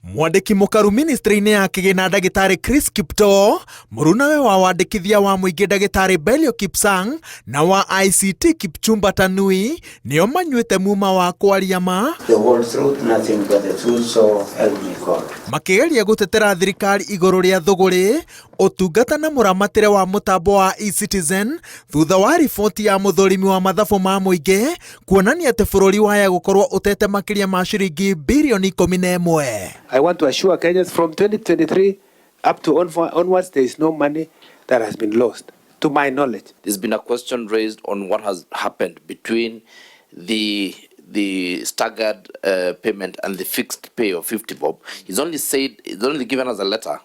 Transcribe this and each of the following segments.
Mwandiki mukaru ministry-ini ya kigina ndagitari Chris Kipto, murunawe wa wandikithia wa muingi ndagitari Belio Kipsang na wa ICT Kipchumba Tanui nio manyuite muma wa kwaria ma makigeria gutetera thirikari iguru ria thuguri utungata na muramatire wa mutambo wa eCitizen thutha wa riboti ya muthurimi wa mathabu ma muingi kuonania ati bururi waya gukorwo utete makiria ma ciringi bilioni 11. I want to assure Kenyans from 2023 up to onwards, there is no money that has been lost, to my knowledge. There's been a question raised on what has happened between the staggered payment and the fixed pay of 50 bob. He's only given us a letter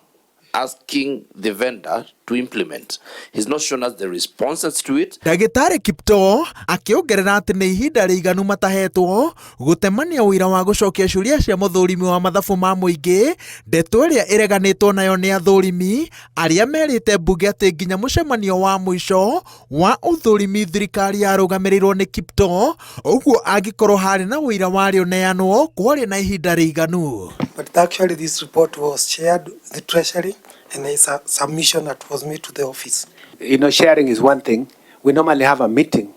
asking the vendor to implement. He's not shown us the responses to it. Ndagitari Kipto akiongerera ati ni ihinda riganu matahetwo gutemania wira wa gucokia ciuria cia muthurimi wa mathabu ma muingi ndeto iria ireganitwo nayo ni athurimi aria merite mbunge ati nginya mucemanio wa mwisho wa uthurimi thirikari yarugamirirwo ni Kipto uguo angikorwo hari na wira wario neanwo kwari na ihinda riganu. But actually this report was shared with the Treasury and there is a submission that was made to the office. You know, sharing is one thing. We normally have a meeting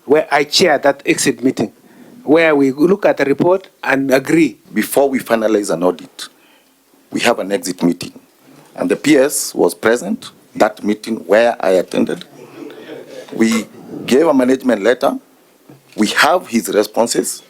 where I chair that exit meeting, where we look at the report and agree. Before we finalize an audit, we have an exit meeting. And the PS was present, that meeting where I attended. We gave a management letter. We have his responses.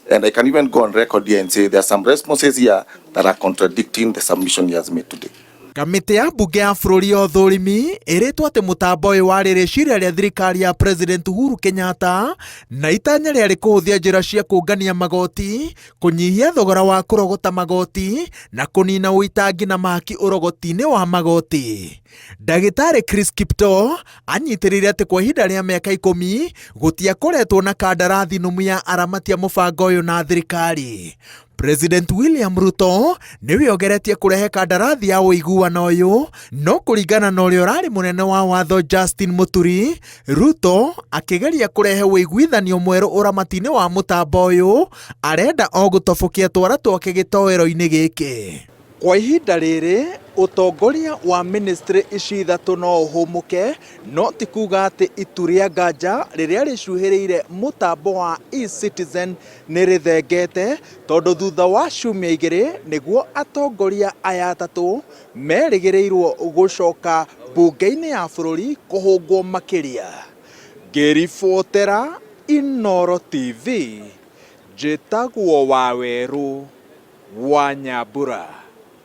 And I can even go on record here and say there are some responses here that are contradicting the submission he has made today. Kamiti ya mbunge ya bururi ya uthurimi iritwo ati mutambo uyu wari riciria ria thirikari ya President Uhuru Kenyatta na itanya riari kuhuthia njira cia kungania magoti, kunyihia thogora wa kurogota magoti na kunina uitangi na maki urogoti-ini wa magoti. Ndagitari Chris Kipto anyitirire ati kwa ihinda ria miaka 10 gutiakoretwo na kandarathi numu ya aramatia mubango uyu na thirikari. President William Ruto niwe ogeretie kurehe kandarathi ya uiguano uyu, no kuringana na uria urari munene wa watho Justin Muturi, Ruto akigeria kurehe uiguithanio mweru uramati-ini wa mutambo uyu arenda o gutobokia twara twake gitoero-ini giki. Kwa ihinda riri utongoria wa ministry ici ithatu no uhumuke, no ti kuga ati itu ria nganja riria ricuhiriire mutambo wa eCitizen ni rithengete, tondu thutha wa ciumia igiri niguo atongoria aya atatu merigireirwo gucoka mbunge-ini ya bururi kuhungwo makiria. Ngiribotera Inooro TV, njitagwo Waweru wa Nyambura.